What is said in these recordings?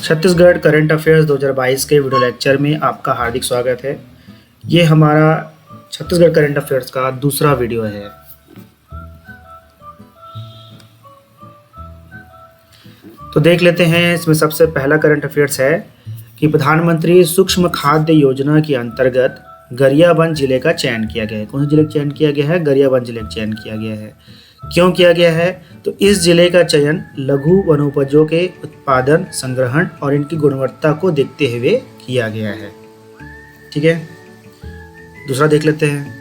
Chhattisgarh current affairs 2022 के video lecture में आपका हार्दिक स्वागत है। ये हमारा छत्तीसगढ़ करंट अफेयर्स का दूसरा वीडियो है। तो देख लेते हैं। इसमें सबसे पहला करंट अफेयर्स है कि प्रधानमंत्री सूक्ष्म खाद्य योजना के अंतर्गत गरियाबंद जिले का चयन किया गया है। कौन से जिले का चयन किया गया है? गरियाबंद जिले का चयन किया गया है। क्यों किया गया है? तो इस जिले का चयन लघु वनोपजों के उत्पादन, संग्रहण और इनकी गुणवत्ता को देखते हुए किया गया है। ठीक है, दूसरा देख लेते हैं।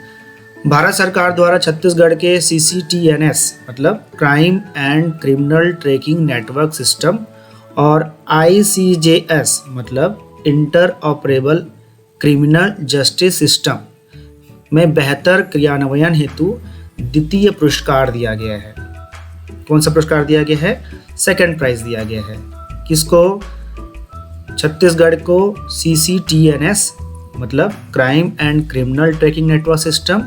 भारत सरकार द्वारा छत्तीसगढ़ के CCTNS मतलब crime and criminal tracking network system और ICJS मतलब inter operable criminal justice system में बेहतर क्रियान्वयन हेतु द्वितीय पुरस्कार दिया गया है। कौन सा पुरस्कार दिया गया है? सेकंड प्राइज दिया गया है। किसको? छत्तीसगढ़ को CCTNS मतलब crime and criminal tracking network system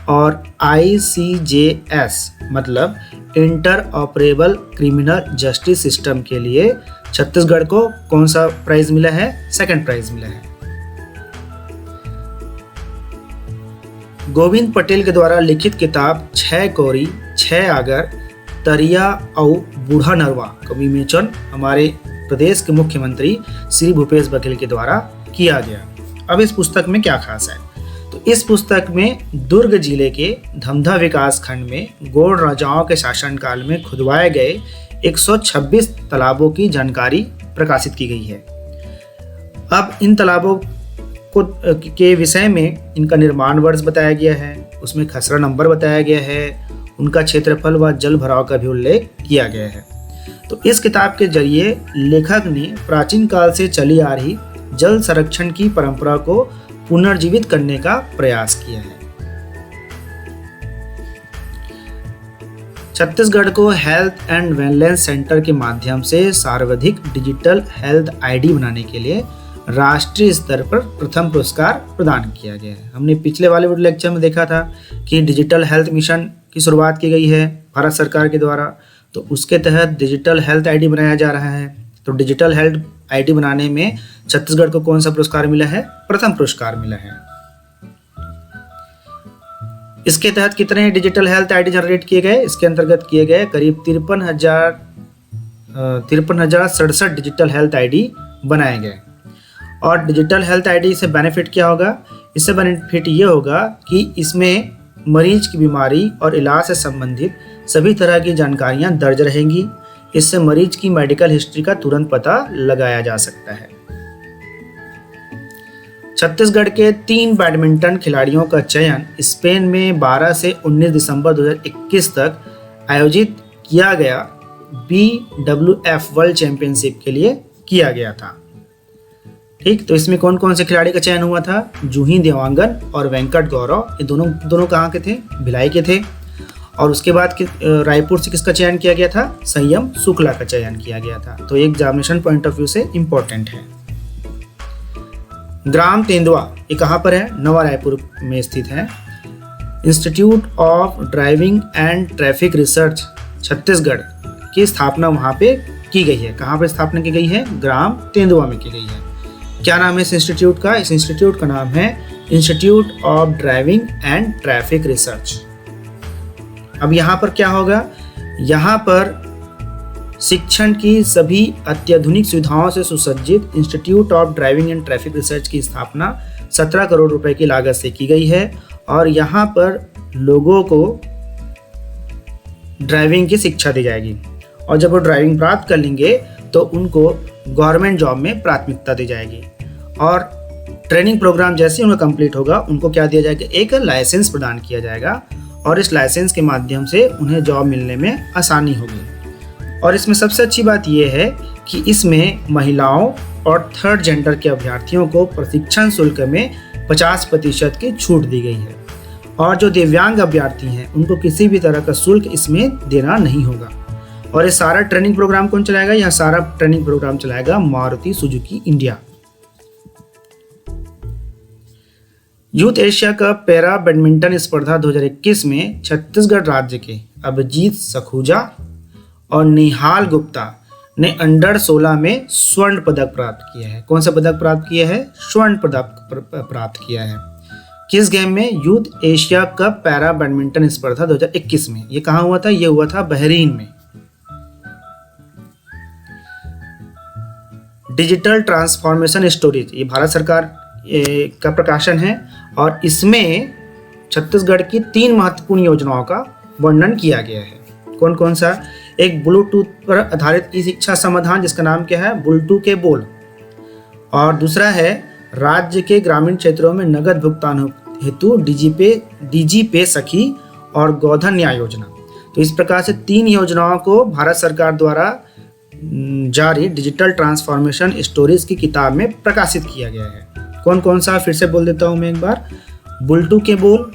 और ICJS मतलब inter operable criminal justice system के लिए छत्तीसगढ़ को कौन सा प्राइज मिला है? सेकंड प्राइज मिला है। गोविंद पटेल के द्वारा लिखित किताब 6 कोरी 6 आगर तरिया और बूढ़ा नरवा का विमोचन हमारे प्रदेश के मुख्यमंत्री श्री भूपेश बघेल के द्वारा किया गया। अब इस पुस्तक में क्या खास है? तो इस पुस्तक में दुर्ग जिले के धमधा विकास खंड में गोंड राजाओं के शासनकाल में खुदवाए गए 126 तालाबों की जानकारी प्रकाशित की गई है। अब इन तालाबों के विषय में इनका निर्माण वर्ष बताया गया है, उसमें खसरा नंबर बताया गया है, उनका क्षेत्रफल व जल भराव का भी उल्लेख किया गया है। तो इस किताब के जरिए लेखक ने प्राचीन काल से चली आ रही जल संरक्षण की परंपरा को पुनर्जीवित करने का प्रयास किया है। छत्तीसगढ़ को हेल्थ एंड वेलनेस सेंटर के माध्यम से सर्वाधिक डिजिटल हेल्थ ID बनाने के लिए राष्ट्रीय स्तर पर प्रथम पुरस्कार प्रदान किया गया है। हमने पिछले वाले वीडियो लेक्चर में देखा था कि डिजिटल हेल्थ मिशन की शुरुआत की गई है भारत सरकार के द्वारा। तो उसके तहत डिजिटल हेल्थ ID बनाया जा रहा है। तो डिजिटल हेल्थ ID बनाने में छत्तीसगढ़ को कौन सा पुरस्कार मिला है? प्रथम पुरस्कार मिला है। इसके तहत कितने डिजिटल हेल्थ ID जनरेट किए गए? इसके अंतर्गत किए गए करीब 53,067 डिजिटल हेल्थ ID बनाए गए। और डिजिटल हेल्थ ID से बेनिफिट क्या होगा? इससे बेनिफिट ये होगा कि इसमें मरीज की बीमारी और इलाज से संबंधित सभी तरह की जानकारियां दर्ज रहेंगी। इससे मरीज की मेडिकल हिस्ट्री का तुरंत पता लगाया जा सकता है। छत्तीसगढ़ के 3 बैडमिंटन खिलाड़ियों का चयन स्पेन में 12 से 19 दिसंबर 2021 तक आयोजित किया गया BWF वर्ल्ड चैंपियनशिप के लिए किया गया था। ठीक, तो इसमें कौन कौन से खिलाड़ी का चयन हुआ था? जूही देवांगन और वेंकट गौरव। ये दोनों कहाँ के थे? भिलाई के थे। और उसके बाद रायपुर से किसका चयन किया गया था? संयम शुक्ला का चयन किया गया था। तो एग्जामिनेशन पॉइंट ऑफ व्यू से इंपॉर्टेंट है। ग्राम तेंदुआ ये कहाँ पर है? नवा रायपुर में स्थित है। Institute of driving and traffic research Chhattisgarh की स्थापना वहाँ पे की गई है। कहाँ पर स्थापना की गई है? ग्राम तेंदुआ में की गई है। क्या नाम है इस इंस्टीट्यूट का? इस इंस्टीट्यूट का नाम है institute of driving and traffic research. अब यहाँ पर क्या होगा? यहाँ पर शिक्षण की सभी अत्याधुनिक सुविधाओं से सुसज्जित institute of driving and traffic research की स्थापना 17 करोड़ रुपए की लागत से की गई है। और यहाँ पर लोगों को ड्राइविंग की शिक्षा दी जाएगी। और जब वो ड्राइविंग प्राप्त कर लेंगे तो उनको गवर्नमेंट जॉब में प्राथमिकता दी जाएगी। और ट्रेनिंग प्रोग्राम जैसे उनका कंप्लीट होगा उनको क्या दिया जाएगा? एक लाइसेंस प्रदान किया जाएगा। और इस लाइसेंस के माध्यम से उन्हें जॉब मिलने में आसानी होगी। और इसमें सबसे अच्छी बात यह है कि इसमें महिलाओं और थर्ड जेंडर के अभ्यर्थियों को प्रशिक्षण शुल्क में 50% की छूट दी गई है। और जो दिव्यांग अभ्यर्थी हैं उनको किसी भी तरह का शुल्क इसमें देना नहीं होगा। और ये सारा ट्रेनिंग प्रोग्राम कौन चलाएगा? यह सारा ट्रेनिंग प्रोग्राम चलाएगा Maruti Suzuki India. Youth Asia cup para badminton स्पर्धा 2021 में छत्तीसगढ़ राज्य के अभिजीत सखूजा और निहाल गुप्ता ने अंडर 16 में स्वर्ण पदक प्राप्त किया है। कौन सा पदक प्राप्त किया है? स्वर्ण पदक प्राप्त किया है। किस गेम में? Youth Asia cup para badminton स्पर्धा 2021 में। ये कहाँ हुआ था? ये हुआ था बहरीन में। डिजिटल ट्रांसफॉर्मेशन स्टोरीज, ये भारत सरकार का प्रकाशन है और इसमें छत्तीसगढ़ की 3 महत्वपूर्ण योजनाओं का वर्णन किया गया है। कौन कौन सा? एक ब्लूटूथ पर आधारित ई शिक्षा समाधान जिसका नाम क्या है? बुलटू के बोल। और दूसरा है राज्य के ग्रामीण क्षेत्रों में नगद भुगतान हेतु डीजी पे सखी और गोधन न्याय योजना। तो इस प्रकार से 3 योजनाओं को भारत सरकार द्वारा जारी डिजिटल ट्रांसफॉर्मेशन स्टोरीज की किताब में प्रकाशित किया गया है। कौन कौन सा? फिर से बोल देता हूँ मैं एक बार। बुलटू के बोल,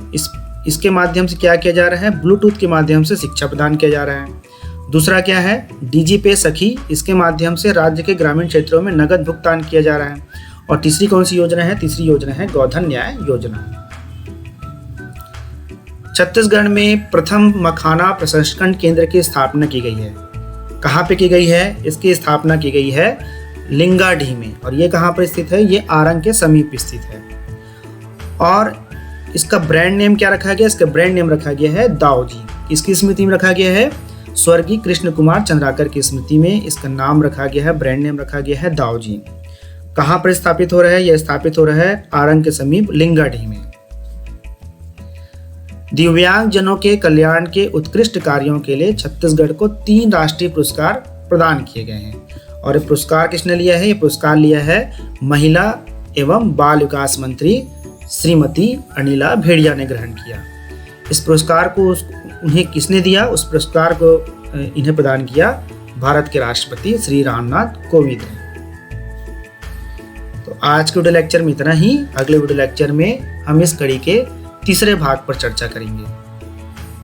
इसके माध्यम से क्या किया जा रहा है? ब्लूटूथ के माध्यम से शिक्षा प्रदान किया जा रहा है। दूसरा क्या है? डीजी पे सखी, इसके माध्यम से राज्य के ग्रामीण क्षेत्रों में नगद भुगतान किया जा रहा है। और तीसरी कौन सी योजना है? तीसरी योजना है गोधन न्याय योजना। छत्तीसगढ़ में प्रथम मखाना प्रसंस्करण केंद्र की स्थापना की गई है। कहाँ पे की गई है? इसकी स्थापना की गई है लिंगाढ़ी में। और ये कहाँ पर स्थित है? ये आरंग के समीप स्थित है। और इसका ब्रांड नेम क्या रखा गया? इसका ब्रांड नेम रखा गया है दाऊजी। किसकी स्मृति में रखा गया है? स्वर्गीय कृष्ण कुमार चंद्राकर की स्मृति में इसका नाम रखा गया है, ब्रांड नेम रखा गया है दाऊजी। कहाँ पर स्थापित हो रहा है? यह स्थापित हो रहा है आरंग के समीप लिंगाढ़ी में। दिव्यांग जनों के कल्याण के उत्कृष्ट कार्यों के लिए छत्तीसगढ़ को 3 राष्ट्रीय पुरस्कार प्रदान किए गए हैं। और ये पुरस्कार किसने लिया है? ये पुरस्कार लिया है महिला एवं बाल विकास मंत्री श्रीमती अनिला भेड़िया ने ग्रहण किया। इस पुरस्कार को उन्हें किसने दिया? उस पुरस्कार को इन्हें प्रदान किया भारत के राष्ट्रपति श्री रामनाथ कोविंद ने। तो आज के वीडियो लेक्चर में इतना ही। अगले वीडियो लेक्चर में हम इस कड़ी के तीसरे भाग पर चर्चा करेंगे।